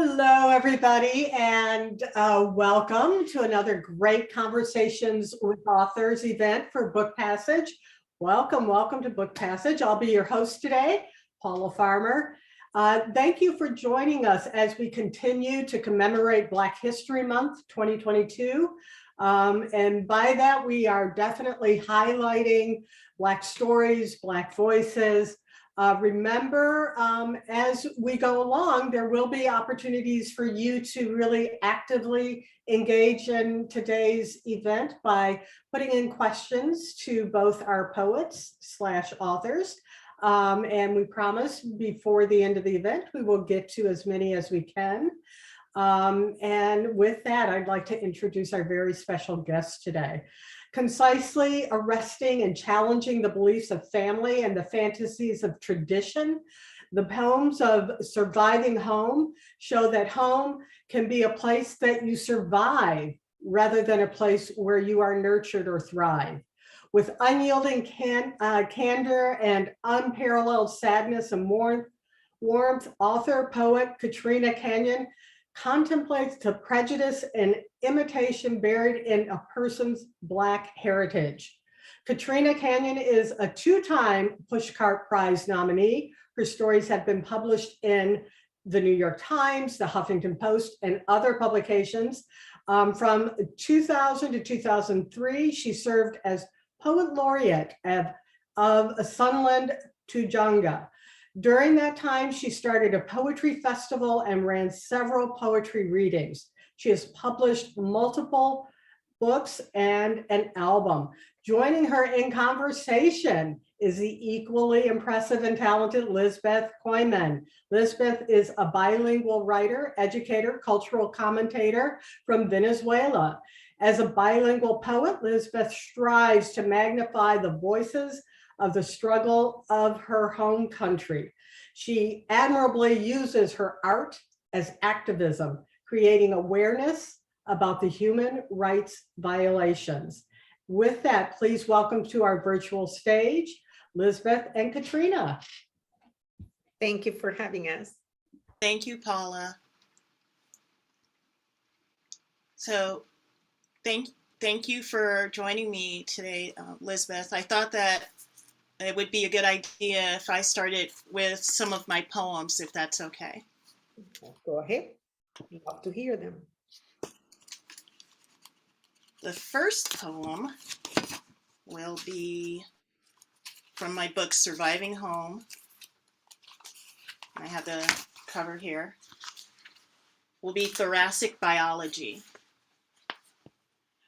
Hello, everybody, and welcome to another great Conversations with Authors event for Book Passage. Welcome to Book Passage. I'll be your host today, Paula Farmer. Thank you for joining us as we continue to commemorate Black History Month 2022. And by that, we are definitely highlighting Black stories, Black voices. Remember, as we go along, there will be opportunities for you to really actively engage in today's event by putting in questions to both our poets/authors. And we promise before the end of the event, we will get to as many as we can. And with that, I'd like to introduce our very special guest today. Concisely arresting and challenging the beliefs of family and the fantasies of tradition, the poems of Surviving Home show that home can be a place that you survive rather than a place where you are nurtured or thrive. With unyielding candor and unparalleled sadness and warmth, author, poet Katerina Canyon contemplates the prejudice and imitation buried in a person's Black heritage. Katerina Canyon is a two-time Pushcart Prize nominee. Her stories have been published in the New York Times, the Huffington Post, and other publications. From 2000 to 2003, she served as Poet Laureate of Sunland Tujunga. During that time, she started a poetry festival and ran several poetry readings. She has published multiple books and an album. Joining her in conversation is the equally impressive and talented Lisbeth Coiman. Lisbeth is a bilingual writer, educator, cultural commentator from Venezuela. As a bilingual poet, Lisbeth strives to magnify the voices of the struggle of her home country. She admirably uses her art as activism, creating awareness about the human rights violations. With that, please welcome to our virtual stage, Lisbeth and Katrina. Thank you for having us. Thank you, Paula. So thank you for joining me today, Lisbeth. I thought that it would be a good idea if I started with some of my poems, if that's okay. Go ahead. Love to hear them. The first poem will be from my book, Surviving Home. I have the cover here. Will be thoracic biology.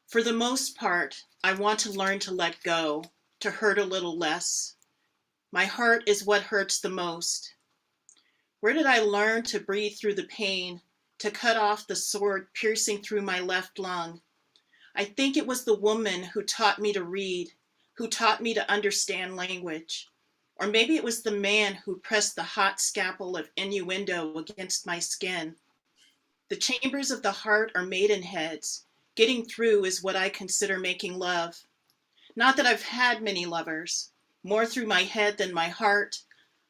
For the most part, I want to learn to let go, to hurt a little less. My heart is what hurts the most. Where did I learn to breathe through the pain, to cut off the sword piercing through my left lung? I think it was the woman who taught me to read, who taught me to understand language. Or maybe it was the man who pressed the hot scalpel of innuendo against my skin. The chambers of the heart are maidenheads. Getting through is what I consider making love. Not that I've had many lovers, more through my head than my heart.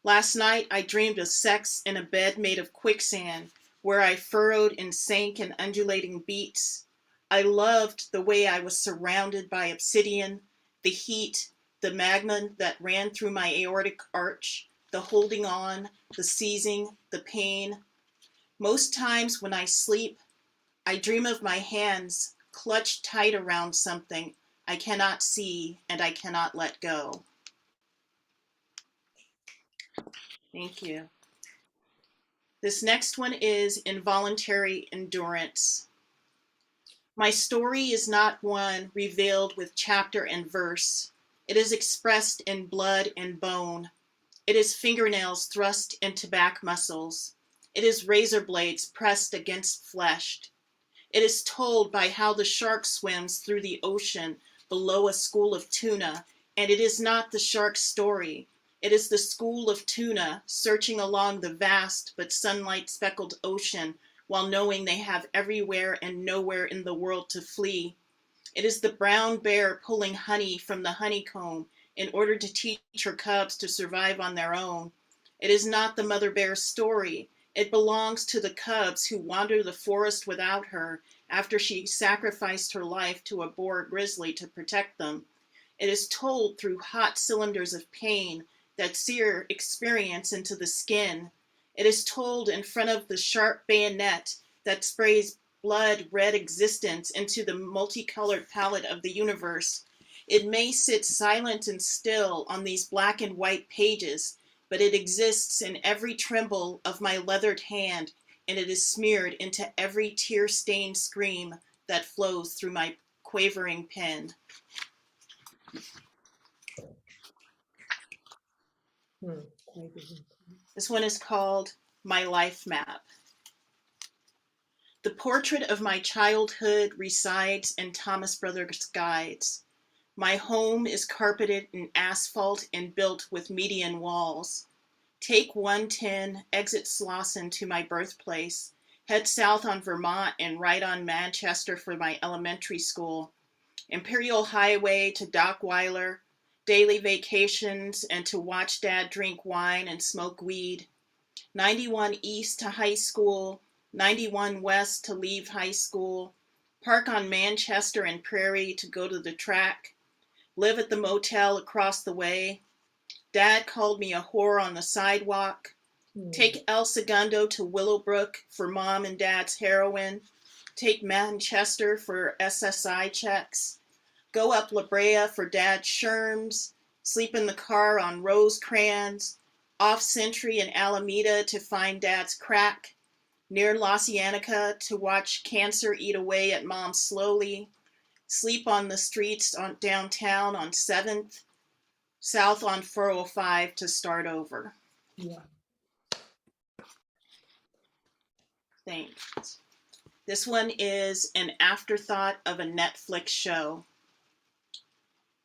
Last night I dreamed of sex in a bed made of quicksand, where I furrowed and sank in undulating beats. I loved the way I was surrounded by obsidian, the heat, the magma that ran through my aortic arch, the holding on, the seizing, the pain. Most times when I sleep, I dream of my hands clutched tight around something I cannot see and I cannot let go. Thank you. This next one is involuntary endurance. My story is not one revealed with chapter and verse. It is expressed in blood and bone. It is fingernails thrust into back muscles. It is razor blades pressed against flesh. It is told by how the shark swims through the ocean below a school of tuna, and it is not the shark's story. It is the school of tuna searching along the vast but sunlight-speckled ocean while knowing they have everywhere and nowhere in the world to flee. It is the brown bear pulling honey from the honeycomb in order to teach her cubs to survive on their own. It is not the mother bear's story. It belongs to the cubs who wander the forest without her after she sacrificed her life to a boar grizzly to protect them. It is told through hot cylinders of pain that sear experience into the skin. It is told in front of the sharp bayonet that sprays blood red existence into the multicolored palette of the universe. It may sit silent and still on these black and white pages, but it exists in every tremble of my leathered hand, and it is smeared into every tear-stained scream that flows through my quavering pen. This one is called My Life Map. The portrait of my childhood resides in Thomas Brothers Guides. My home is carpeted in asphalt and built with median walls. Take 110, exit Slauson to my birthplace, head south on Vermont and right on Manchester for my elementary school. Imperial Highway to Dockweiler, daily vacations and to watch Dad drink wine and smoke weed. 91 East to high school, 91 West to leave high school, park on Manchester and Prairie to go to the track, live at the motel across the way. Dad called me a whore on the sidewalk. Take El Segundo to Willowbrook for Mom and Dad's heroin. Take Manchester for SSI checks. Go up La Brea for Dad's Sherms. Sleep in the car on Rosecrans. Off Century and Alameda to find Dad's crack. Near La Cienega to watch cancer eat away at Mom slowly. Sleep on the streets downtown on 7th. South on 405 to start over. Yeah. Thanks. This one is an afterthought of a Netflix show.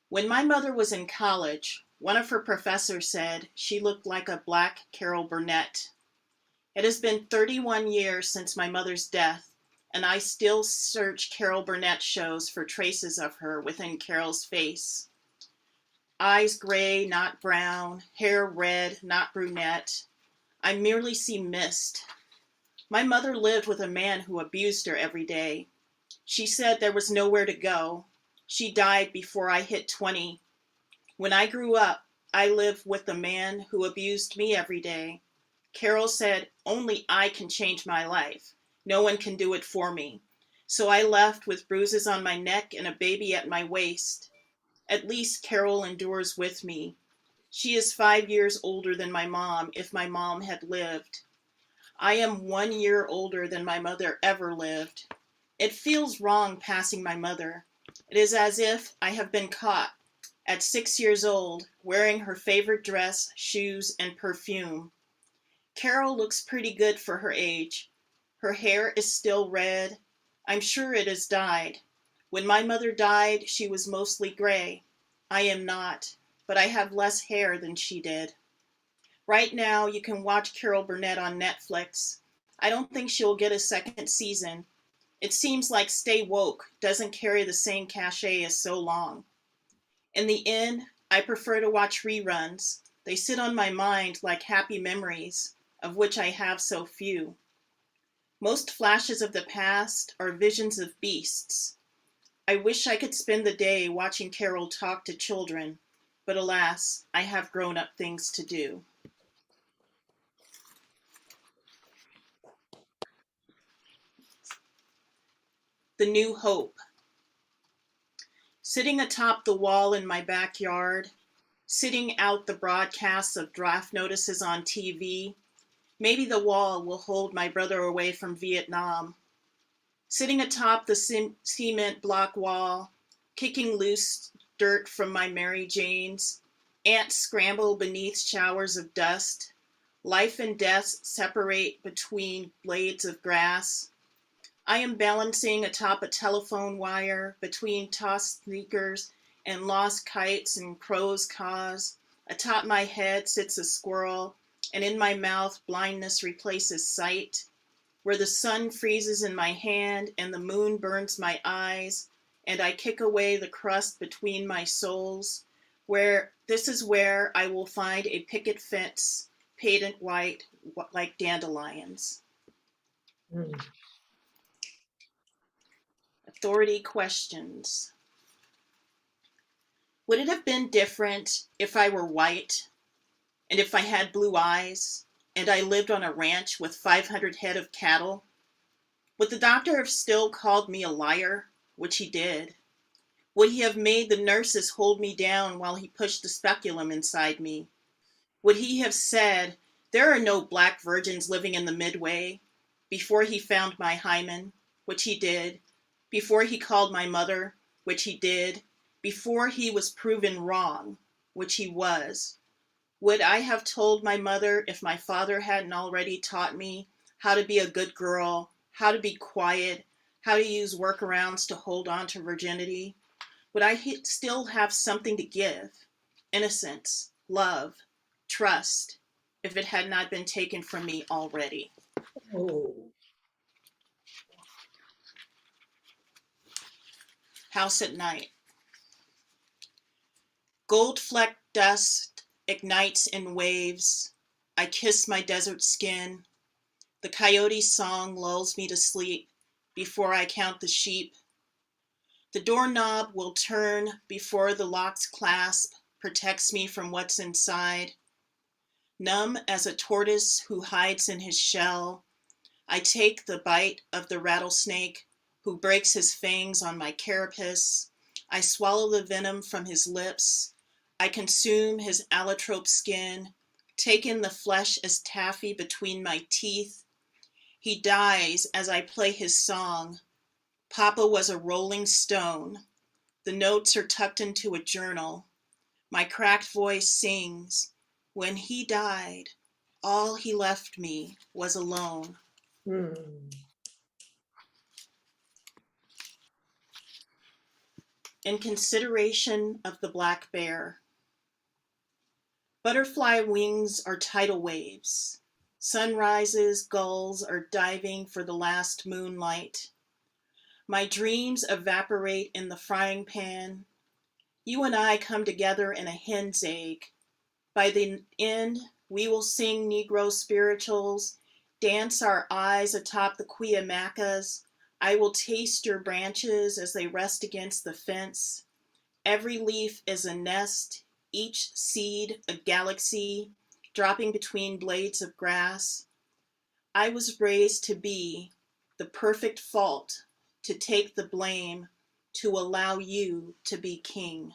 When my mother was in college, one of her professors said she looked like a black Carol Burnett. It has been 31 years since my mother's death, and I still search Carol Burnett shows for traces of her within Carol's face. Eyes gray, not brown, hair red, not brunette. I merely see mist. My mother lived with a man who abused her every day. She said there was nowhere to go. She died before I hit 20. When I grew up, I lived with a man who abused me every day. Carol said, only I can change my life. No one can do it for me. So I left with bruises on my neck and a baby at my waist. At least Carol endures with me. She is 5 years older than my mom if my mom had lived. I am 1 year older than my mother ever lived. It feels wrong passing my mother. It is as if I have been caught at 6 years old wearing her favorite dress, shoes, and perfume. Carol looks pretty good for her age. Her hair is still red. I'm sure it is dyed. When my mother died, she was mostly gray. I am not, but I have less hair than she did. Right now, you can watch Carol Burnett on Netflix. I don't think she'll get a second season. It seems like Stay Woke doesn't carry the same cachet as So Long. In the end, I prefer to watch reruns. They sit on my mind like happy memories, of which I have so few. Most flashes of the past are visions of beasts. I wish I could spend the day watching Carol talk to children, but alas, I have grown-up things to do. The New Hope. Sitting atop the wall in my backyard, sitting out the broadcasts of draft notices on TV, maybe the wall will hold my brother away from Vietnam. Sitting atop the cement block wall, kicking loose dirt from my Mary Janes, ants scramble beneath showers of dust, life and death separate between blades of grass. I am balancing atop a telephone wire between tossed sneakers and lost kites and crow's caws. Atop my head sits a squirrel, and in my mouth blindness replaces sight. Where the sun freezes in my hand and the moon burns my eyes, and I kick away the crust between my soles, this is where I will find a picket fence, patent white like dandelions. Mm. Authority questions. Would it have been different if I were white and if I had blue eyes and I lived on a ranch with 500 head of cattle? Would the doctor have still called me a liar, which he did? Would he have made the nurses hold me down while he pushed the speculum inside me? Would he have said, there are no black virgins living in the Midway, before he found my hymen, which he did, before he called my mother, which he did, before he was proven wrong, which he was? Would I have told my mother if my father hadn't already taught me how to be a good girl, how to be quiet, how to use workarounds to hold on to virginity? Would I still have something to give? Innocence, love, trust, if it had not been taken from me already. Oh. House at night. Gold-flecked dust ignites in waves. I kiss my desert skin. The coyote's song lulls me to sleep before I count the sheep. The doorknob will turn before the lock's clasp protects me from what's inside. Numb as a tortoise who hides in his shell, I take the bite of the rattlesnake who breaks his fangs on my carapace. I swallow the venom from his lips. I consume his allotrope skin, take in the flesh as taffy between my teeth. He dies as I play his song. Papa was a rolling stone. The notes are tucked into a journal. My cracked voice sings, when he died, all he left me was alone. Mm. In consideration of the black bear. Butterfly wings are tidal waves. Sunrises, gulls are diving for the last moonlight. My dreams evaporate in the frying pan. You and I come together in a hen's egg. By the end, we will sing Negro spirituals, dance our eyes atop the Cuyamacas. I will taste your branches as they rest against the fence. Every leaf is a nest, each seed a galaxy, dropping between blades of grass. I was raised to be the perfect fault, to take the blame, to allow you to be king.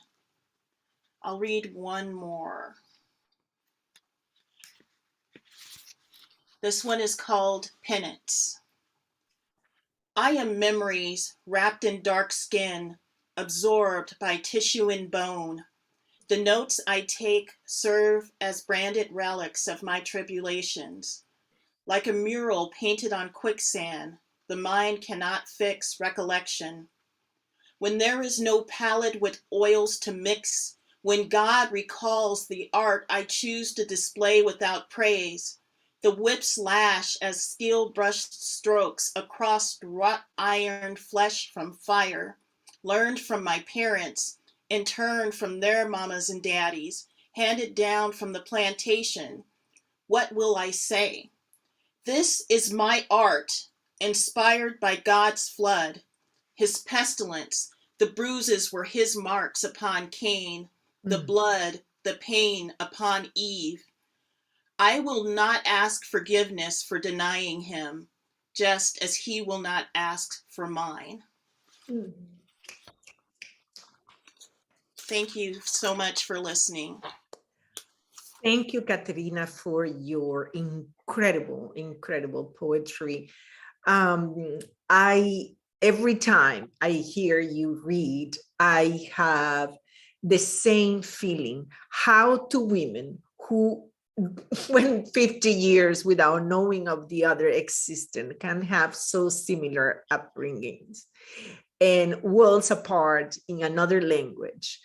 I'll read one more. This one is called Penance. I am memories wrapped in dark skin, absorbed by tissue and bone. The notes I take serve as branded relics of my tribulations. Like a mural painted on quicksand, the mind cannot fix recollection. When there is no palette with oils to mix, when God recalls the art I choose to display without praise, the whips lash as steel brushed strokes across wrought iron flesh from fire, learned from my parents, in turn from their mamas and daddies, handed down from the plantation. What will I say? This is my art, inspired by God's flood, his pestilence. The bruises were his marks upon Cain, the blood, the pain upon Eve. I will not ask forgiveness for denying him, just as he will not ask for mine. Mm. Thank you so much for listening. Thank you, Katerina, for your incredible, incredible poetry. Every time I hear you read, I have the same feeling. How do women who went 50 years without knowing of the other existence can have so similar upbringings and worlds apart in another language?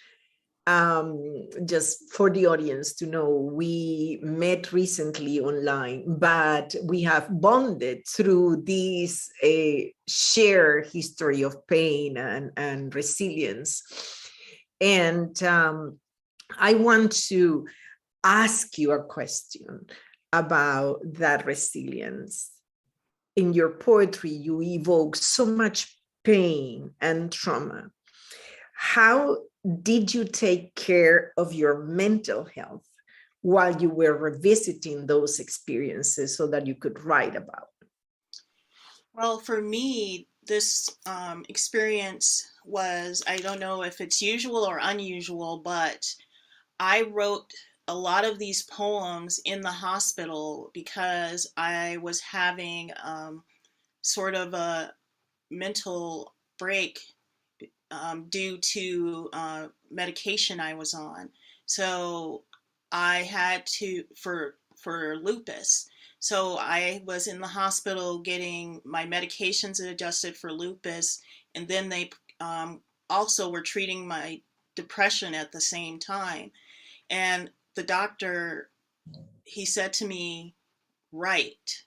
Just for the audience to know, we met recently online, but we have bonded through this shared history of pain and resilience. And I want to ask you a question. about that resilience. In your poetry, you evoke so much pain and trauma. How did you take care of your mental health while you were revisiting those experiences so that you could write about? Well, for me, this experience was, I don't know if it's usual or unusual, but I wrote a lot of these poems in the hospital because I was having sort of a mental break due to medication I was on. So I had to, for lupus. So I was in the hospital getting my medications adjusted for lupus, and then they also were treating my depression at the same time. And the doctor, he said to me, write,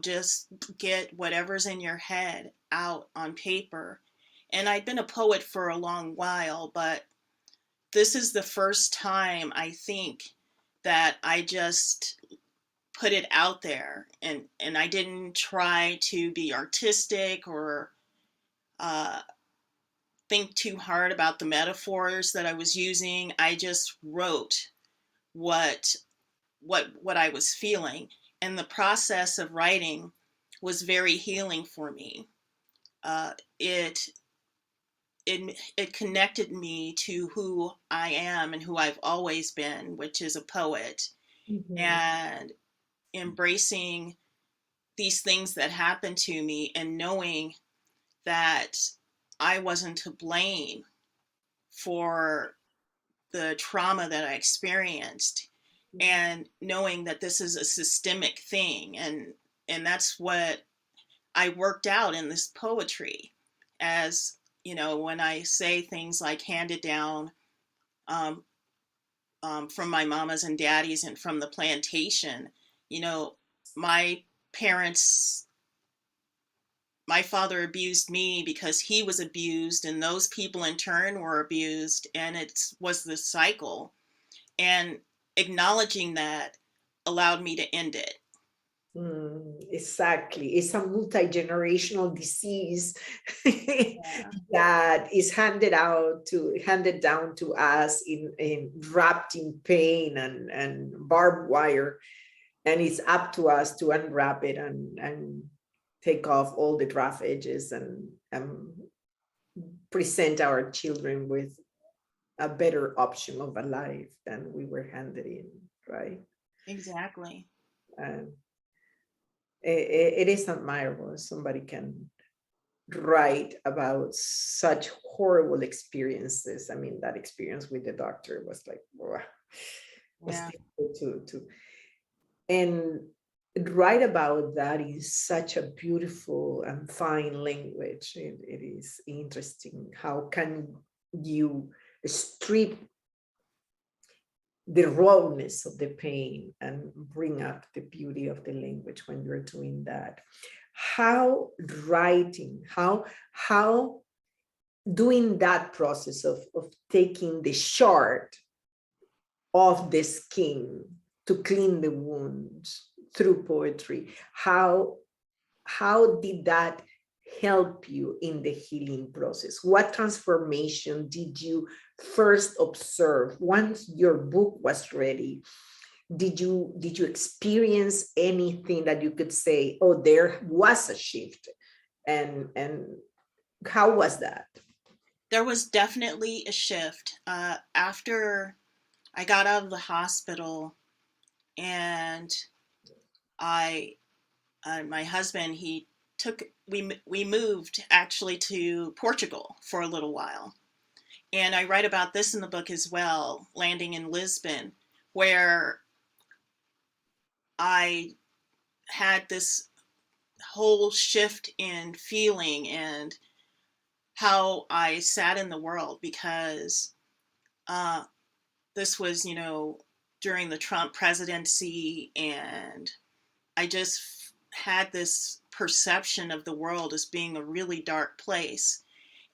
just get whatever's in your head out on paper. And I'd been a poet for a long while, but this is the first time I think that I just put it out there, and I didn't try to be artistic or uh, think too hard about the metaphors that I was using. I just wrote what what I was feeling, and the process of writing was very healing for me. Uh, it it connected me to who I am and who I've always been, which is a poet, Mhm. and embracing these things that happened to me and knowing that I wasn't to blame for the trauma that I experienced, and knowing that this is a systemic thing, and that's what I worked out in this poetry. As when I say things like handed down um, from my mamas and daddies and from the plantation, my parents, my father abused me because he was abused, and those people in turn were abused, and it was the cycle. And acknowledging that allowed me to end it. Exactly. It's a multi-generational disease Yeah. that is handed down to us in wrapped in pain and barbed wire. And it's up to us to unwrap it and take off all the rough edges and present our children with a better option of a life than we were handed in, right? Exactly. And it is admirable somebody can write about such horrible experiences. I mean, that experience with the doctor was like, was Yeah. difficult to and write about that in such a beautiful and fine language. It is interesting. How can you strip the rawness of the pain and bring up the beauty of the language when you're doing that? How writing, how doing that process of taking the shard of the skin to clean the wounds through poetry, how did that help you in the healing process? What transformation did you first observe once your book was ready? Did you experience anything that you could say, oh, there was a shift? And how was that? There was definitely a shift after I got out of the hospital, and I, my husband, he took we moved actually to Portugal for a little while, and I write about this in the book as well, landing in Lisbon, where I had this whole shift in feeling and how I sat in the world, because uh, this was, during the Trump presidency, and I just had this perception of the world as being a really dark place.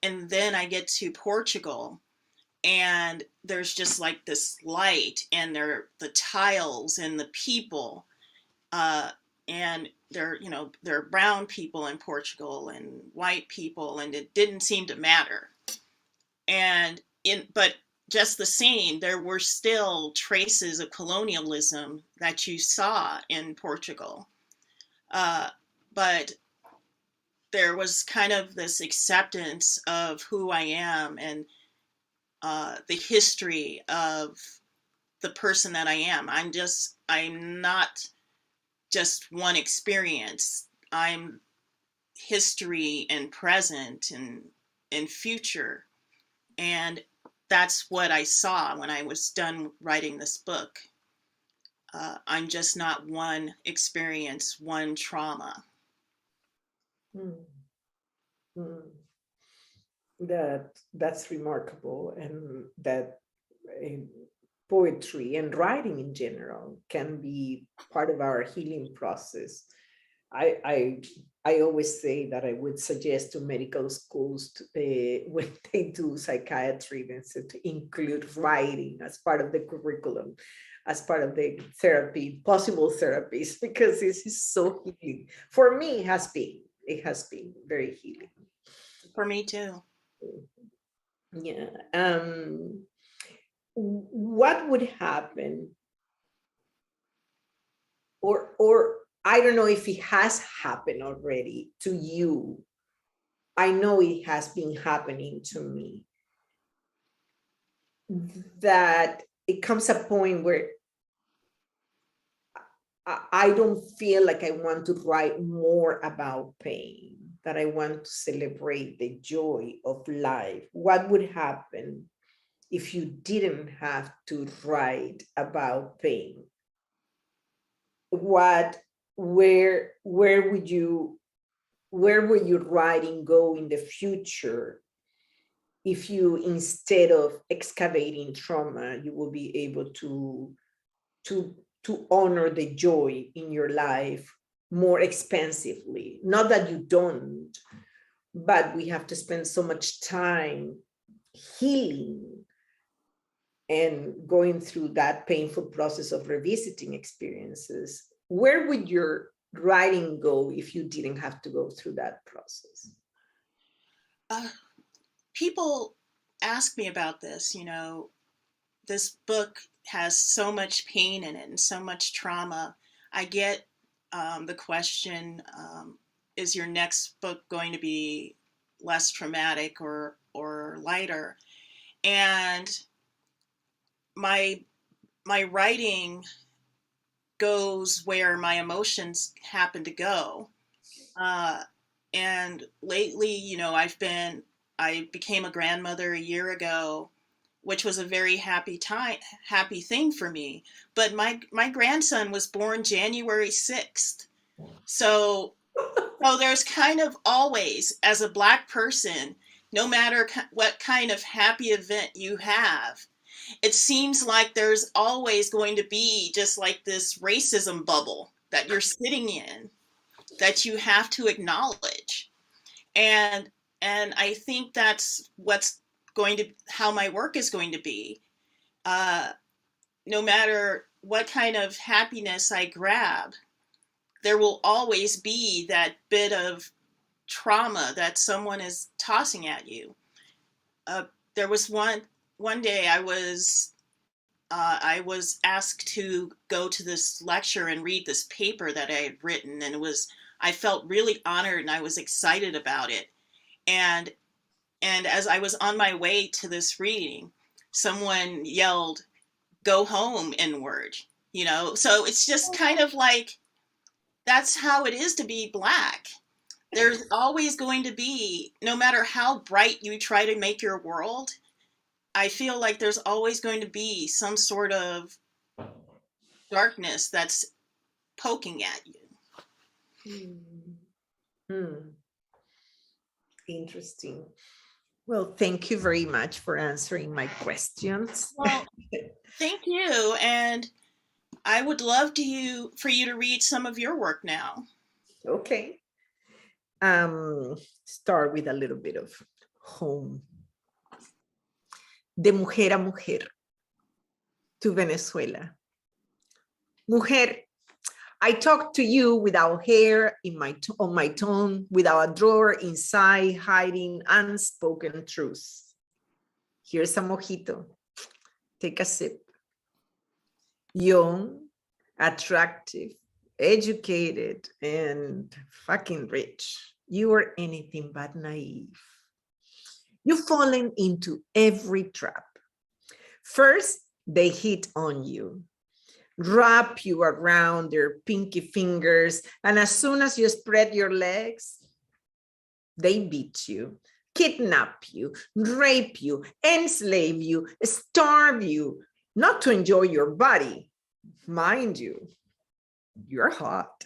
And then I get to Portugal, and there's just like this light, and there the tiles and the people, And there are brown people in Portugal and white people, and it didn't seem to matter. But just the same, there were still traces of colonialism that you saw in Portugal. But there was kind of this acceptance of who I am and the history of the person that I am. I'm not just one experience. I'm history and present and future. And that's what I saw when I was done writing this book. I'm just not one experience, one trauma. That's remarkable, and that poetry and writing in general can be part of our healing process. I always say that I would suggest to medical schools when they do psychiatry, to include writing as part of the curriculum, as part of the therapy, possible therapies, because this is so healing. For me, it has been very healing. For me too. Yeah. What would happen, or I don't know if it has happened already to you. I know it has been happening to me, that it comes a point where I don't feel like I want to write more about pain, that I want to celebrate the joy of life. What would happen if you didn't have to write about pain? Where would your writing go in the future if you, instead of excavating trauma, you will be able to honor the joy in your life more expansively? Not that you don't, but we have to spend so much time healing and going through that painful process of revisiting experiences. Where would your writing go if you didn't have to go through that process? People ask me about this. This book has so much pain in it and so much trauma. I get the question, is your next book going to be less traumatic or lighter? And my writing goes where my emotions happen to go. And lately, I became a grandmother a year ago, which was a very happy thing for me. But my grandson was born January 6th. So there's kind of always, as a Black person, no matter what kind of happy event you have, it seems like there's always going to be just like this racism bubble that you're sitting in that you have to acknowledge. And I think that's how my work is going to be. No matter what kind of happiness I grab, there will always be that bit of trauma that someone is tossing at you. There was one day I was asked to go to this lecture and read this paper that I had written, and I felt really honored and I was excited about it. And as I was on my way to this reading, someone yelled, "Go home," N-word, So it's just kind of like, that's how it is to be Black. There's always going to be, no matter how bright you try to make your world, I feel like there's always going to be some sort of darkness that's poking at you. Interesting. Well, thank you very much for answering my questions. Well, thank you. And I would love for you to read some of your work now. Okay. Start with a little bit of home. De mujer a mujer, to Venezuela. Mujer, I talk to you without hair on my tongue, without a drawer inside hiding unspoken truths. Here's a mojito. Take a sip. Young, attractive, educated, and fucking rich. You are anything but naive. You've fallen into every trap. First, they hit on you, wrap you around their pinky fingers, and as soon as you spread your legs, they beat you, kidnap you, rape you, enslave you, starve you, not to enjoy your body. Mind you, you're hot.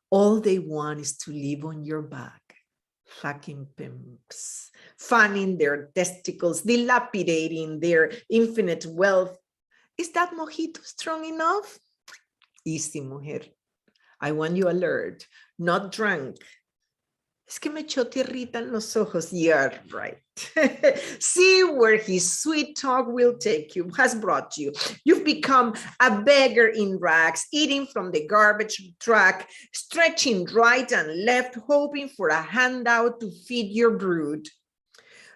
All they want is to live on your back. Fucking pimps, fanning their testicles, dilapidating their infinite wealth. Is that mojito strong enough? Easy, mujer. I want you alert, not drunk. Es que me echó tierrita en los ojos. Yeah, right. See where his sweet talk will take you, has brought you. You've become a beggar in rags, eating from the garbage truck, stretching right and left, hoping for a handout to feed your brood.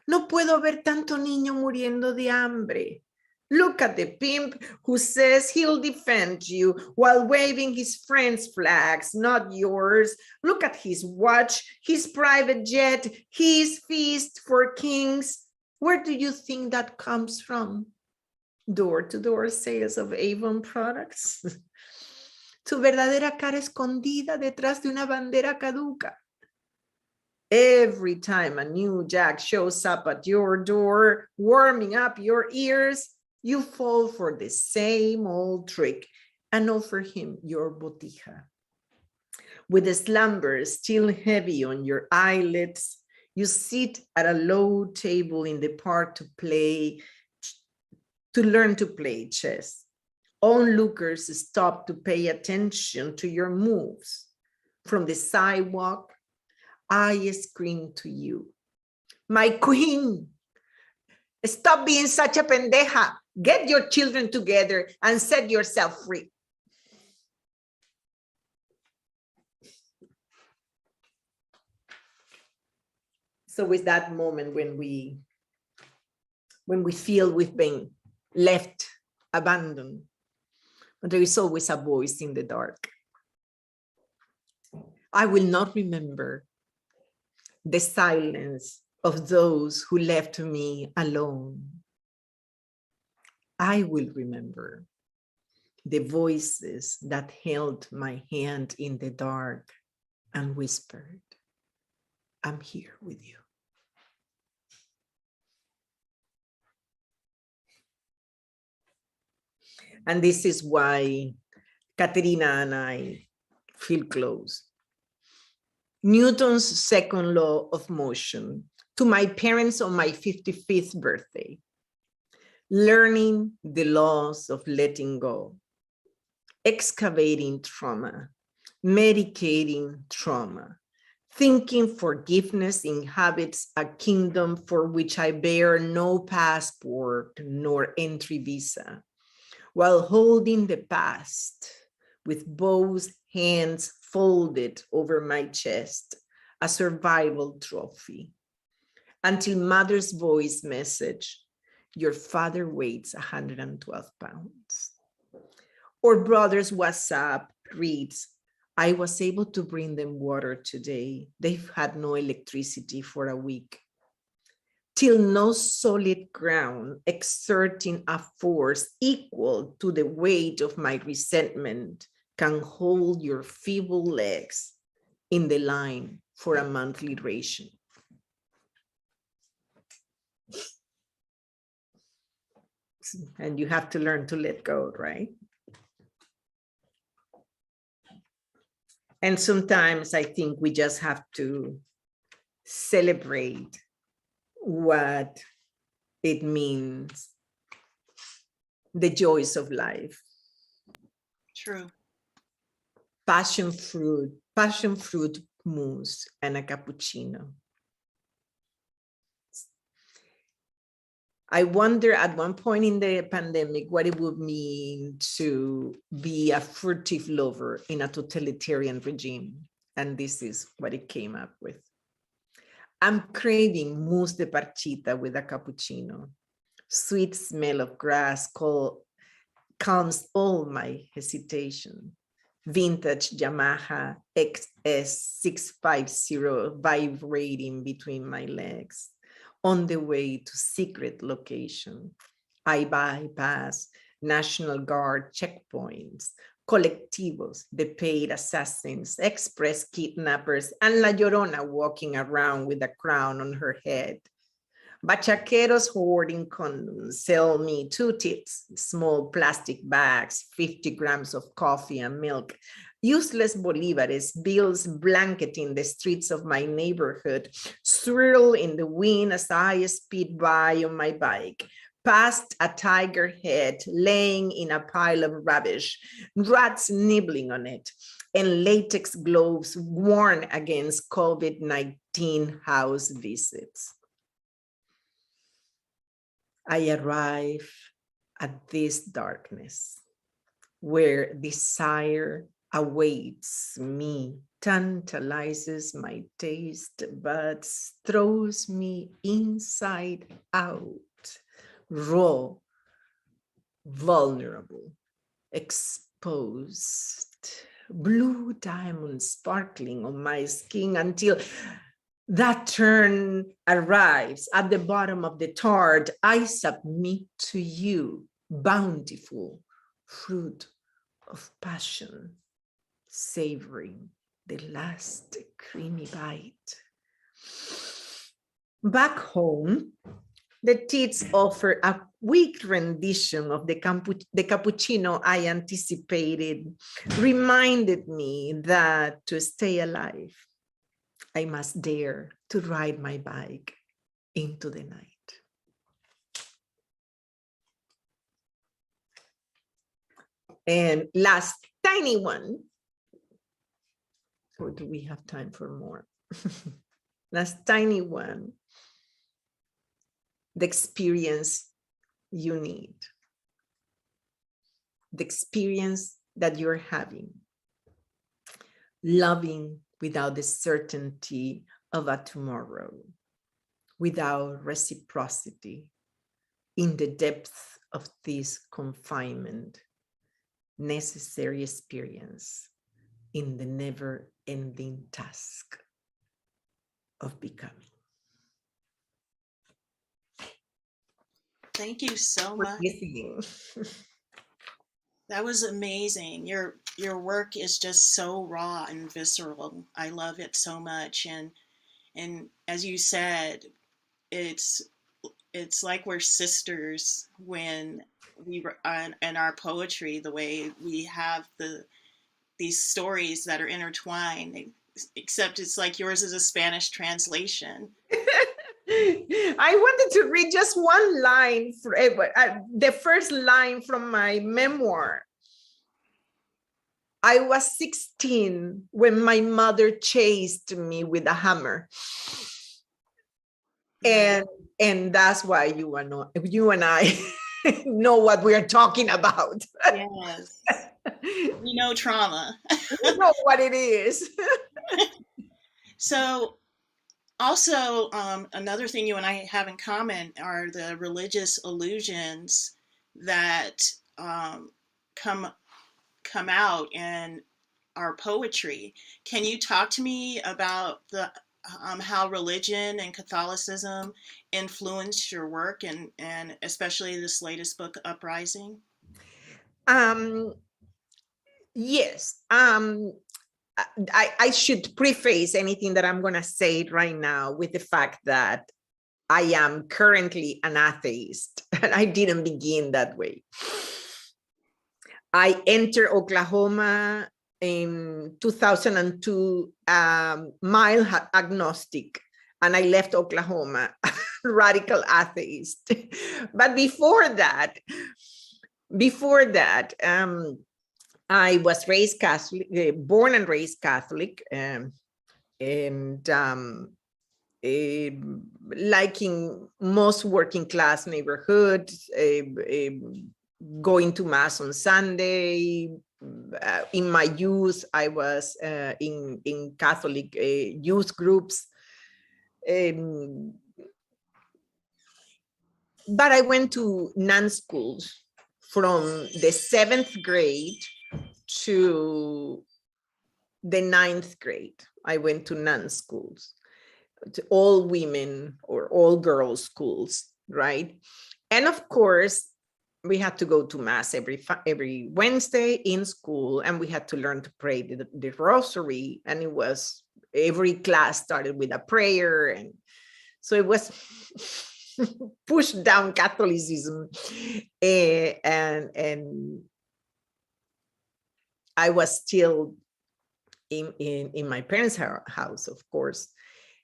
No puedo ver tanto niño muriendo de hambre. Look at the pimp who says he'll defend you while waving his friend's flags, not yours. Look at his watch, his private jet, his feast for kings. Where do you think that comes from? Door-to-door sales of Avon products? Tu verdadera cara escondida detrás de una bandera caduca. Every time a new jack shows up at your door, warming up your ears, you fall for the same old trick and offer him your botija. With the slumber still heavy on your eyelids, you sit at a low table in the park to learn to play chess. Onlookers stop to pay attention to your moves. From the sidewalk, I scream to you, my queen, stop being such a pendeja. Get your children together and set yourself free. So with that moment when we feel we've been left, abandoned, but there is always a voice in the dark. I will not remember the silence of those who left me alone. I will remember the voices that held my hand in the dark and whispered, I'm here with you. And this is why Katerina and I feel close. Newton's second law of motion to my parents on my 55th birthday. Learning the laws of letting go, excavating trauma, medicating trauma, thinking forgiveness inhabits a kingdom for which I bear no passport nor entry visa, while holding the past with both hands folded over my chest, a survival trophy, until mother's voice message, your father weighs 112 pounds. Or brother's WhatsApp reads, I was able to bring them water today. They've had no electricity for a week. Till no solid ground exerting a force equal to the weight of my resentment can hold your feeble legs in the line for a monthly ration. And you have to learn to let go, right? And sometimes I think we just have to celebrate what it means, the joys of life. True. Passion fruit mousse, and a cappuccino. I wonder at one point in the pandemic what it would mean to be a furtive lover in a totalitarian regime. And this is what it came up with. I'm craving mousse de parchita with a cappuccino. Sweet smell of grass calms all my hesitation. Vintage Yamaha XS650 vibrating between my legs. On the way to secret location, I bypass National Guard checkpoints, colectivos, the paid assassins, express kidnappers, and La Llorona walking around with a crown on her head. Bachaqueros hoarding condoms sell me 2 tips, small plastic bags, 50 grams of coffee and milk, useless bolivares, bills blanketing the streets of my neighborhood, swirl in the wind as I speed by on my bike, past a tiger head laying in a pile of rubbish, rats nibbling on it, and latex gloves worn against COVID-19 house visits. I arrive at this darkness where desire awaits me, tantalizes my taste buds, throws me inside out, raw, vulnerable, exposed, blue diamonds sparkling on my skin until that turn arrives at the bottom of the tart. I submit to you, bountiful fruit of passion, savoring the last creamy bite. Back home, the teats offer a weak rendition of the cappuccino I anticipated, reminded me that to stay alive, I must dare to ride my bike into the night. And last tiny one, or do we have time for more? Last tiny one, the experience you need, the experience that you're having, loving without the certainty of a tomorrow, without reciprocity, in the depth of this confinement, necessary experience in the never-ending task of becoming. Thank you so much. That was amazing. Your work is just so raw and visceral. I love it so much. And as you said, it's like we're sisters when we and our poetry, the way we have these stories that are intertwined, except it's like yours is a Spanish translation. I wanted to read just one line, the first line from my memoir. I was 16 when my mother chased me with a hammer. And that's why you and I know what we are talking about. Yes. We know trauma. We know what it is. So also, another thing you and I have in common are the religious allusions that come out in our poetry. Can you talk to me about the how religion and Catholicism influenced your work and especially this latest book, Uprising? Yes. I should preface anything that I'm going to say right now with the fact that I am currently an atheist, and I didn't begin that way. I entered Oklahoma in 2002, mild agnostic, and I left Oklahoma, radical atheist. But before that, I was raised Catholic, born and raised Catholic, and like in most working class neighborhoods, going to mass on Sunday. In my youth, I was in Catholic youth groups. But I went to non-schools from the 7th grade to the 9th grade. I went to non-schools, to all women or all girls schools, right? And of course, we had to go to mass every Wednesday in school, and we had to learn to pray the rosary. And it was, every class started with a prayer. And so it was pushed down Catholicism. And I was still in my parents' house, of course.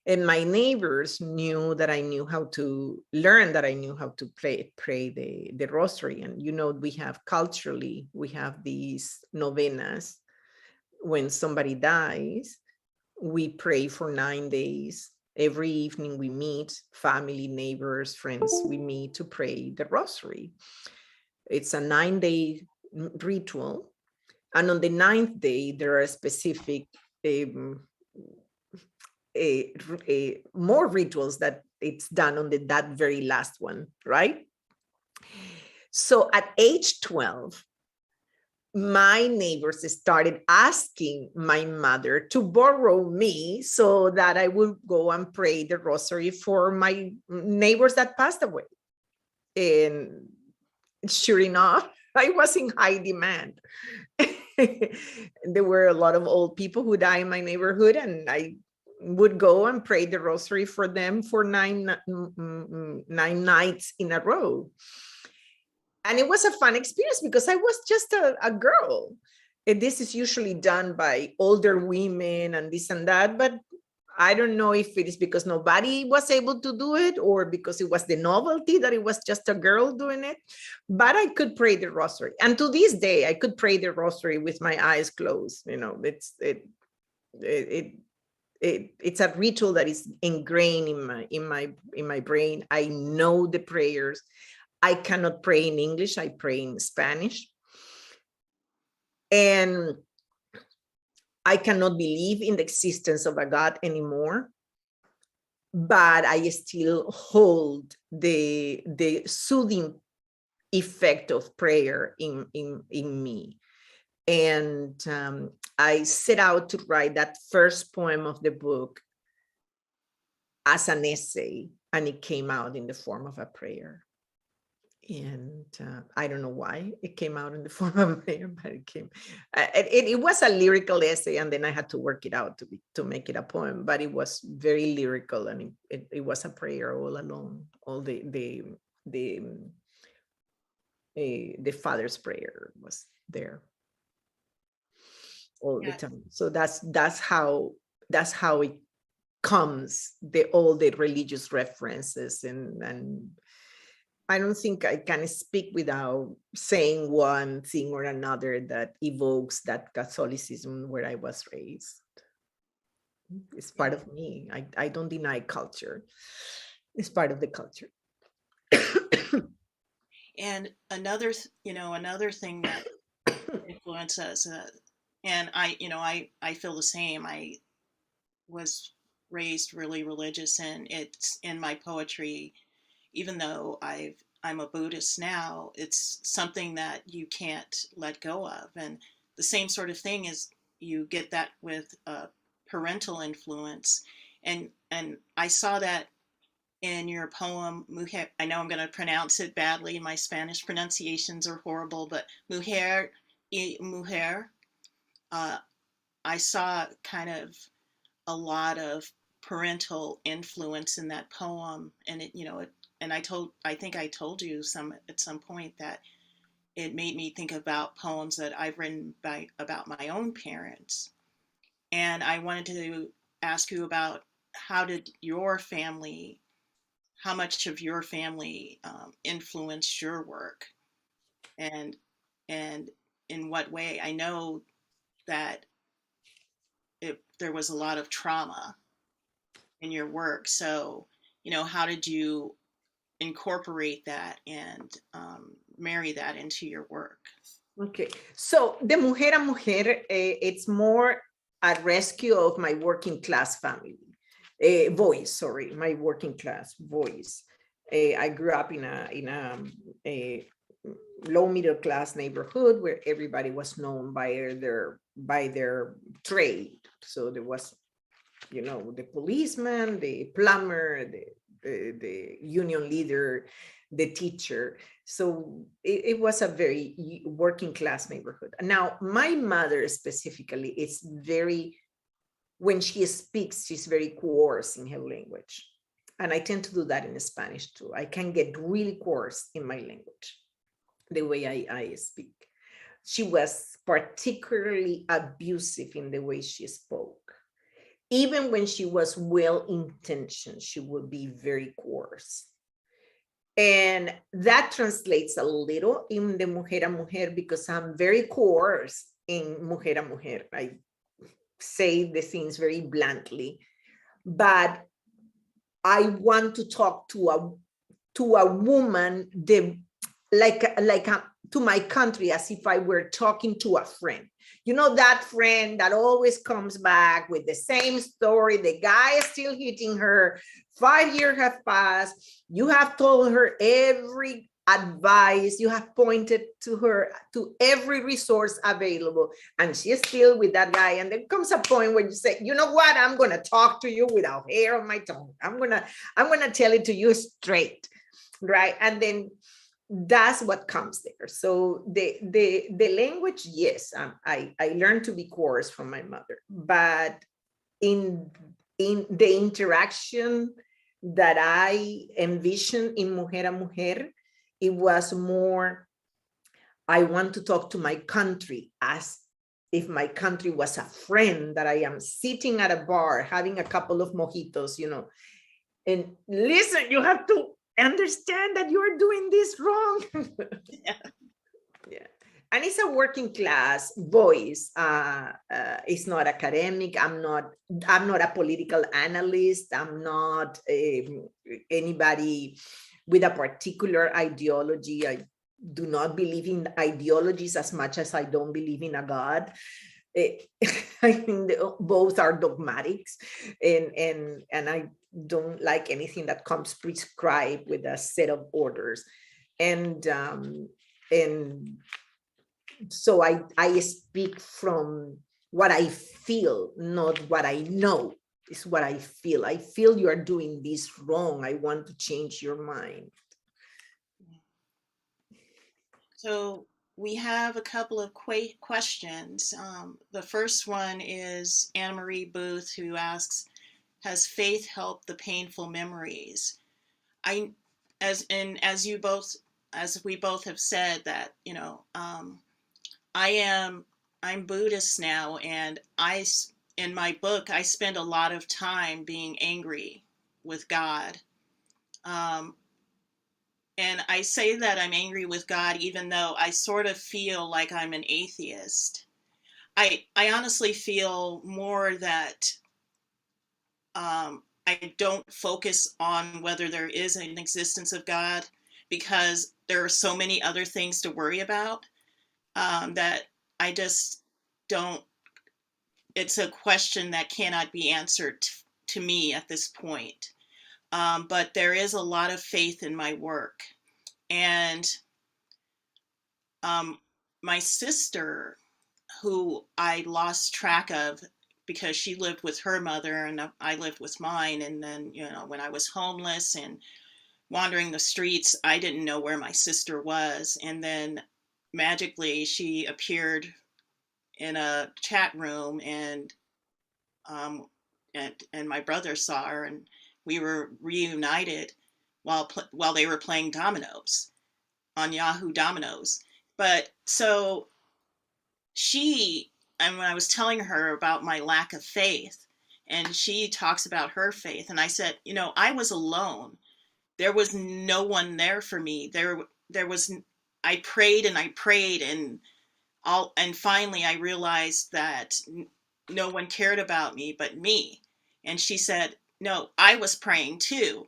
And my neighbors knew that I knew how to learn, that I knew how to pray the rosary. And, you know, we have culturally, we have these novenas. When somebody dies, we pray for 9 days. Every evening we meet, family, neighbors, friends, we meet to pray the rosary. It's a 9-day ritual. And on the 9th day, there are specific more rituals that it's done on that very last one, right? So at age 12, my neighbors started asking my mother to borrow me so that I would go and pray the rosary for my neighbors that passed away. And sure enough, I was in high demand. There were a lot of old people who died in my neighborhood, and I would go and pray the rosary for them for 9 nights in a row. And it was a fun experience because I was just a girl. And this is usually done by older women and this and that, but I don't know if it is because nobody was able to do it or because it was the novelty that it was just a girl doing it. But I could pray the rosary. And to this day, I could pray the rosary with my eyes closed. You know, it's a ritual that is ingrained in my brain. I know the prayers. I cannot pray in English. I pray in Spanish. And I cannot believe in the existence of a God anymore, but I still hold the soothing effect of prayer in me. And I set out to write that first poem of the book as an essay, and it came out in the form of a prayer. And I don't know why it came out in the form of a prayer, but it came. It was a lyrical essay, and then I had to work it out to make it a poem. But it was very lyrical, and it was a prayer all along. All the Father's prayer was there all the time. So that's how it comes. All the religious references and I don't think I can speak without saying one thing or another that evokes that Catholicism where I was raised. It's part of me. I don't deny culture. It's part of the culture. And another thing that influences, and I feel the same. I was raised really religious, and it's in my poetry. Even though I'm a Buddhist now, it's something that you can't let go of. And the same sort of thing is you get that with parental influence. And I saw that in your poem, Mujer. I know I'm going to pronounce it badly. My Spanish pronunciations are horrible, but Mujer y Mujer. I saw kind of a lot of parental influence in that poem, and and I think I told you at some point that it made me think about poems that I've written about my own parents. And I wanted to ask you about how much of your family influenced your work, and in what way. I know that there was a lot of trauma, in your work. So, how did you incorporate that and marry that into your work? Okay, so the Mujer a Mujer, it's more a rescue of my working class family. My working class voice. I grew up in a low middle class neighborhood where everybody was known by their trade. So there was, the policeman, the plumber, the union leader, the teacher. So it was a very working class neighborhood. Now, my mother specifically is very, when she speaks, she's very coarse in her language. And I tend to do that in Spanish too. I can get really coarse in my language, the way I speak. She was particularly abusive in the way she spoke. Even when she was well-intentioned, she would be very coarse. And that translates a little in the Mujer a Mujer because I'm very coarse in Mujer a Mujer. I say the things very bluntly, but I want to talk to a woman, to my country, as if I were talking to a friend. That friend that always comes back with the same story. The guy is still hitting her. 5 years have passed. You have told her every advice. You have pointed to her to every resource available, and she's still with that guy. And there comes a point where you say, you know what? I'm going to talk to you without hair on my tongue. I'm gonna tell it to you straight, right? And then that's what comes there. So the language, yes, I learned to be coarse from my mother, but in the interaction that I envisioned in Mujer a Mujer, it was more, I want to talk to my country as if my country was a friend that I am sitting at a bar having a couple of mojitos, and listen, you have to understand that you're doing this wrong. Yeah. And it's a working class voice. It's not academic. I'm not a political analyst. I'm not anybody with a particular ideology. I do not believe in ideologies as much as I don't believe in a God. I think both are dogmatics, and I don't like anything that comes prescribed with a set of orders, and so I speak from what I feel, not what I know. It's what I feel. I feel you are doing this wrong. I want to change your mind. So we have a couple of questions. The first one is Anna Marie Booth, who asks, has faith helped the painful memories? As we both have said that, I'm Buddhist now, and in my book, I spend a lot of time being angry with God. And I say that I'm angry with God, even though I sort of feel like I'm an atheist. I honestly feel more that I don't focus on whether there is an existence of God, because there are so many other things to worry about, that I just don't. It's a question that cannot be answered to me at this point. But there is a lot of faith in my work. And my sister, who I lost track of because she lived with her mother and I lived with mine. And then, when I was homeless and wandering the streets, I didn't know where my sister was. And then magically she appeared in a chat room, and my brother saw her, and we were reunited while they were playing dominoes on Yahoo Dominoes. But so and when I was telling her about my lack of faith, and she talks about her faith, and I said, I was alone. There was no one there for me. I prayed and I prayed, and finally I realized that no one cared about me but me. And she said, no, I was praying too.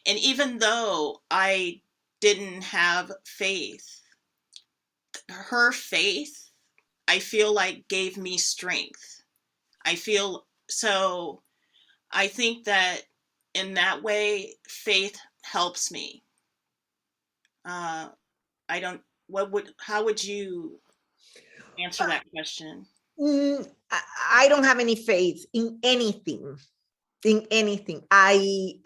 And even though I didn't have faith, her faith, I feel like gave me strength. I feel so, I think that in that way, faith helps me. Uh, I don't, how would you answer that question? I don't have any faith in anything. In anything. I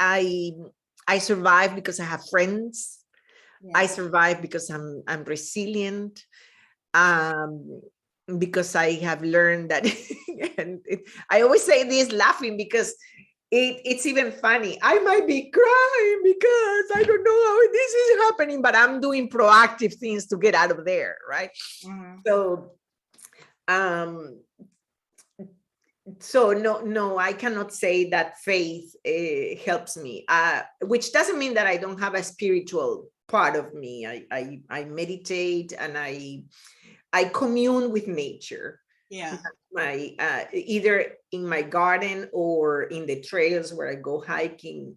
survive because I have friends. Yeah. I survive because I'm resilient. Because I have learned that, and I always say this laughing because it's even funny. I might be crying because I don't know how this is happening, but I'm doing proactive things to get out of there, right? Mm-hmm. So no, I cannot say that faith helps me, which doesn't mean that I don't have a spiritual part of me. I meditate and I commune with nature. Yeah. My either in my garden or in the trails where I go hiking.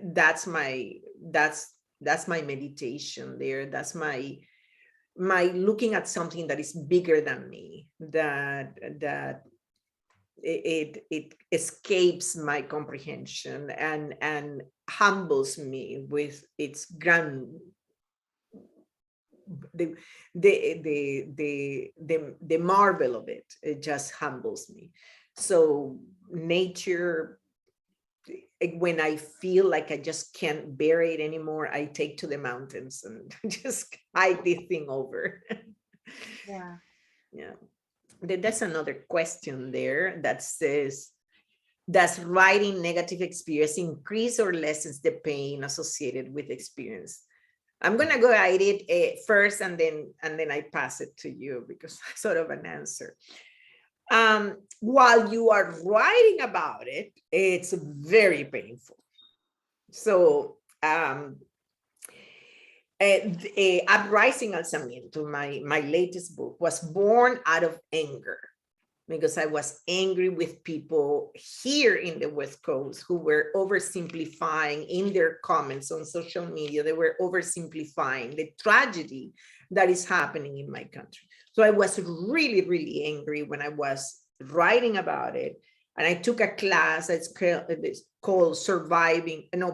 That's my meditation there. That's my looking at something that is bigger than me, that it escapes my comprehension and humbles me with its grand the marvel of it. It just humbles me. So nature, when I feel like I just can't bear it anymore, I take to the mountains and just hike this thing over. Yeah. Yeah. That's another question there that says, does writing negative experience increase or lessens the pain associated with experience? I'm gonna go at it first, and then I pass it to you because I sort of an answer. While you are writing about it, it's very painful. So Uprising Alzamiento, my latest book, was born out of anger, because I was angry with people here in the West Coast who were oversimplifying in their comments on social media. They were oversimplifying the tragedy that is happening in my country. So I was really, really angry when I was writing about it. And I took a class that's called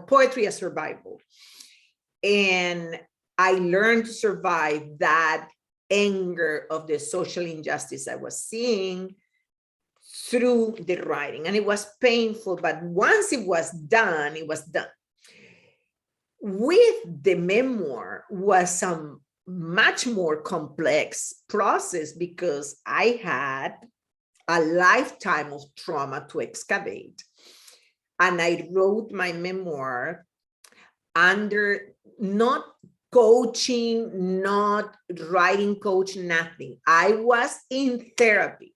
Poetry as Survival. And I learned to survive that anger of the social injustice I was seeing through the writing. And it was painful, but once it was done, it was done. With the memoir was some much more complex process, because I had a lifetime of trauma to excavate. And I wrote my memoir under not coaching, not writing coach, nothing. I was in therapy.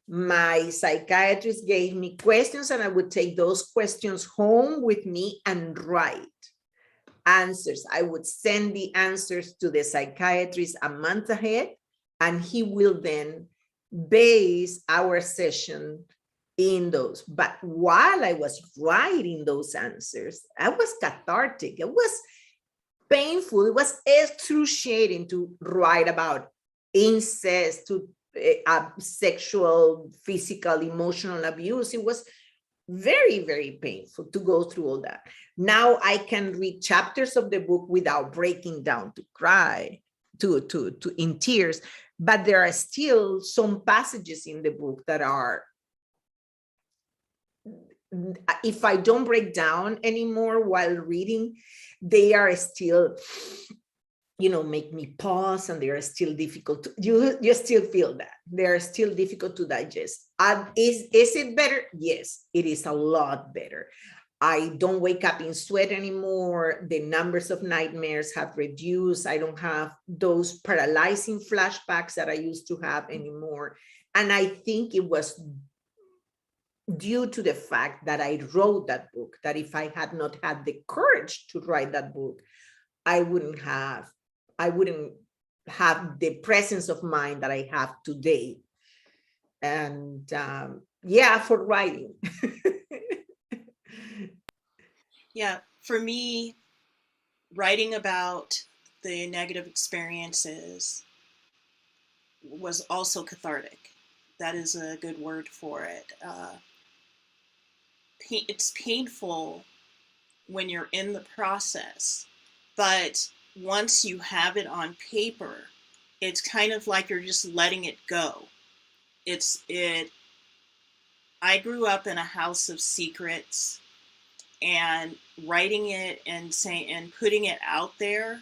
My psychiatrist gave me questions, and I would take those questions home with me and write answers. I would send the answers to the psychiatrist a month ahead, and he will then base our session in those. But while I was writing those answers, I was cathartic. It was painful. It was excruciating to write about incest, to sexual, physical, emotional abuse. It was very, very painful to go through all that. Now I can read chapters of the book without breaking down to cry, to in tears. But there are still some passages in the book that are, if I don't break down anymore while reading, they are still, make me pause, and they are still difficult to, you still feel that they are still difficult to digest. Is it better? Yes, it is a lot better. I don't wake up in sweat anymore. The numbers of nightmares have reduced. I don't have those paralyzing flashbacks that I used to have anymore. And I think it was due to the fact that I wrote that book, that if I had not had the courage to write that book, I wouldn't have the presence of mind that I have today. And for writing. Yeah, for me, writing about the negative experiences was also cathartic. That is a good word for it. It's painful when you're in the process, but once you have it on paper, it's kind of like you're just letting it go. It. I grew up in a house of secrets, and writing it and saying and putting it out there,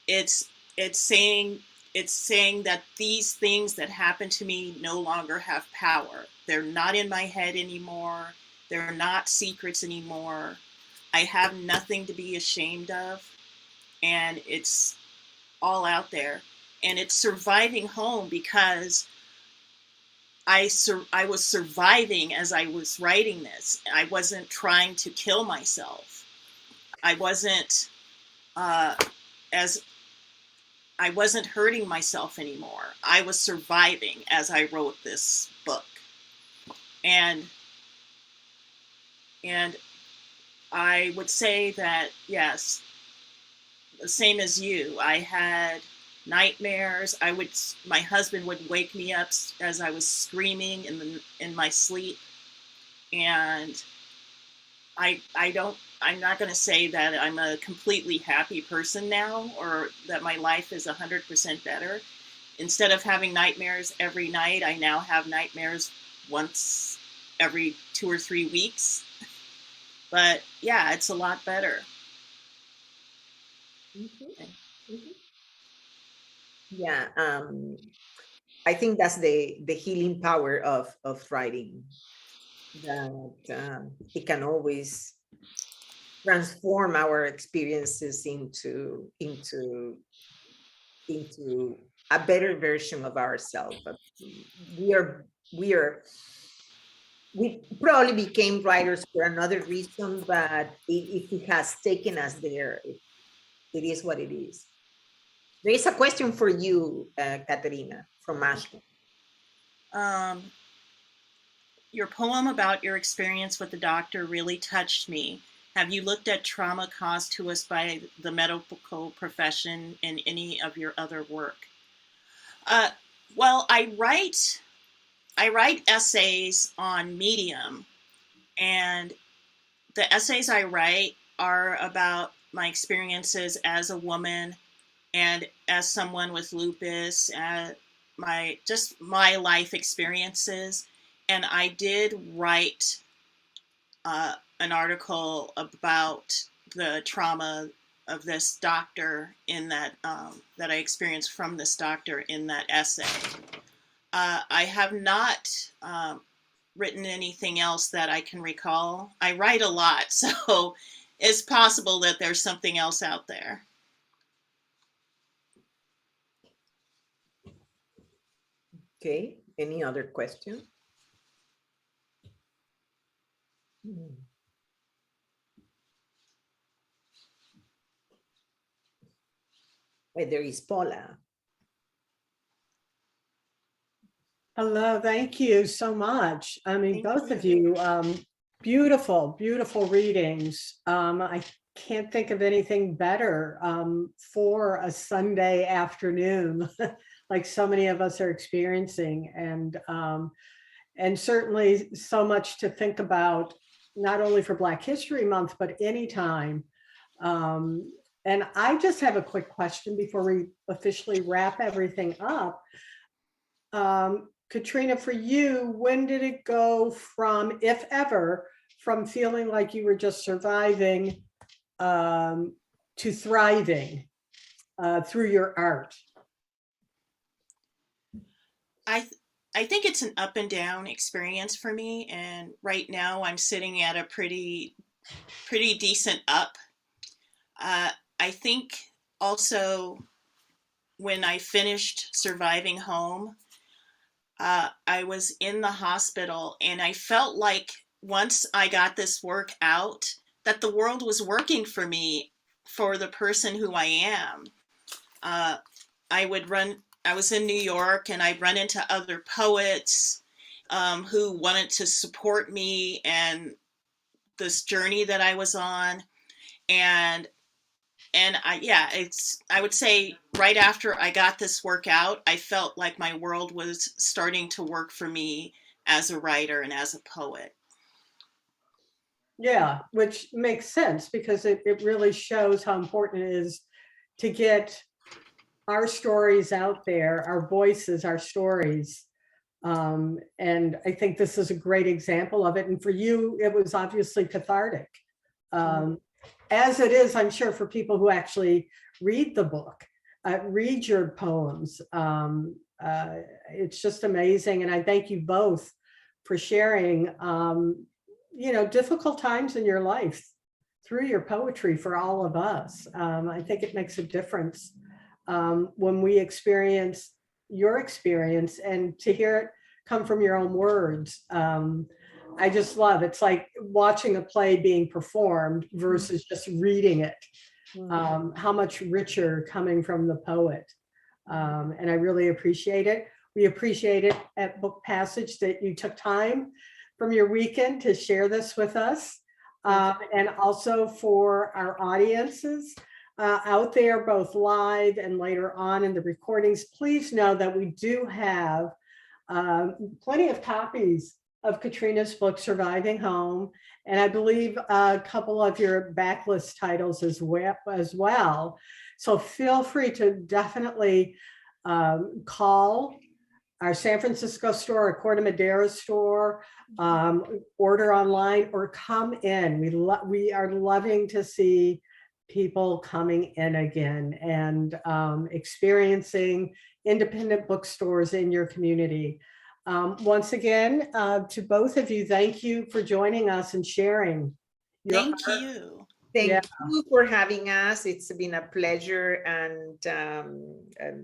it's it's saying it's saying that these things that happen to me no longer have power. They're not in my head anymore. They're not secrets anymore. I have nothing to be ashamed of, and it's all out there. And it's surviving home because I was surviving as I was writing this. I wasn't trying to kill myself. I wasn't uh, as I wasn't hurting myself anymore. I was surviving as I wrote this book, and and I would say that yes, the same as you. I had nightmares. My husband would wake me up as I was screaming in my sleep, and I'm not going to say that I'm a completely happy person now or that my life is 100% better. Instead of having nightmares every night, I now have nightmares once every 2 or 3 weeks. But yeah, it's a lot better. Yeah, I think that's the healing power of writing. That it can always transform our experiences into a better version of ourselves. But we are we are we probably became writers for another reason, but if it has taken us there, it is what it is. There is a question for you, Katerina, from Ashley. Um, your poem about your experience with the doctor really touched me. Have you looked at trauma caused to us by the medical profession in any of your other work? Uh, well, I write essays on Medium, and the essays I write are about my experiences as a woman and as someone with lupus, my life experiences. And I did write an article about the trauma of this doctor in that I experienced from this doctor in that essay. I have not written anything else that I can recall. I write a lot, so it's possible that there's something else out there. Okay, any other question? Wait, there is Paula. Hello, thank you so much. I mean, Thank both of you. you, beautiful, beautiful readings. I can't think of anything better for a Sunday afternoon, like so many of us are experiencing, and certainly so much to think about, not only for Black History Month, but anytime. And I just have a quick question before we officially wrap everything up. Katrina, for you, when did it go from, if ever, from feeling like you were just surviving to thriving through your art? I think it's an up and down experience for me, and right now I'm sitting at a pretty decent up. I think also when I finished surviving home, I was in the hospital, and I felt like once I got this work out, that the world was working for me for the person who I am. Uh, I was in New York, and I'd run into other poets who wanted to support me and this journey that I was on. And I would say right after I got this work out, I felt like my world was starting to work for me as a writer and as a poet. Yeah, which makes sense because it really shows how important it is to get our stories out there, our voices, our stories. And I think this is a great example of it. And for you, it was obviously cathartic. As it is, I'm sure, for people who actually read the book, read your poems. It's just amazing. And I thank you both for sharing, difficult times in your life through your poetry for all of us. I think it makes a difference when we experience your experience, and to hear it come from your own words. I just love it's like watching a play being performed versus just reading it. How much richer coming from the poet. And I really appreciate it. We appreciate it at Book Passage that you took time from your weekend to share this with us. And also for our audiences out there, both live and later on in the recordings, please know that we do have plenty of copies of Katrina's book, Surviving Home. And I believe a couple of your backlist titles as well. So feel free to definitely call our San Francisco store, our Corte Madera store, order online, or come in. We are loving to see people coming in again and experiencing independent bookstores in your community. Once again, to both of you, thank you for joining us and sharing. Thank you. Thank you for having us. It's been a pleasure, and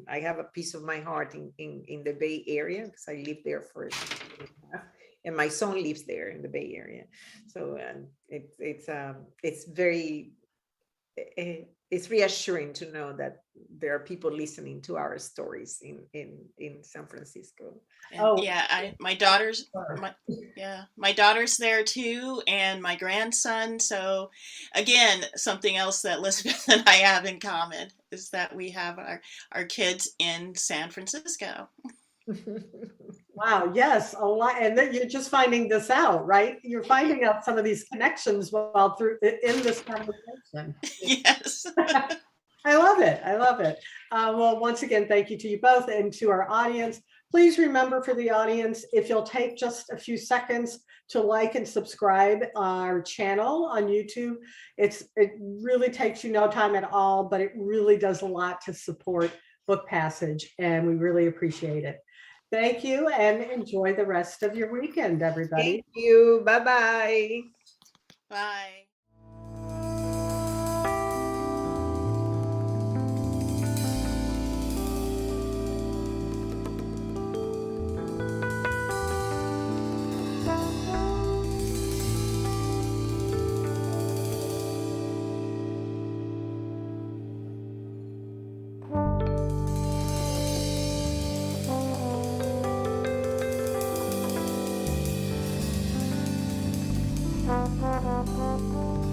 I have a piece of my heart in the Bay Area because I lived there for and my son lives there in the Bay Area. So it's reassuring to know that there are people listening to our stories in San Francisco. And my daughter's there too, and my grandson. So again, something else that Lisbeth and I have in common is that we have our kids in San Francisco. Wow, yes, a lot. And then you're just finding this out, right? You're finding out some of these connections while in this conversation. Yes. I love it. I love it. Well, once again, thank you to you both and to our audience. Please remember, for the audience, if you'll take just a few seconds to like and subscribe our channel on YouTube. It really takes you no time at all, but it really does a lot to support Book Passage, and we really appreciate it. Thank you, and enjoy the rest of your weekend, everybody. Thank you. Bye-bye. Bye. Thank you.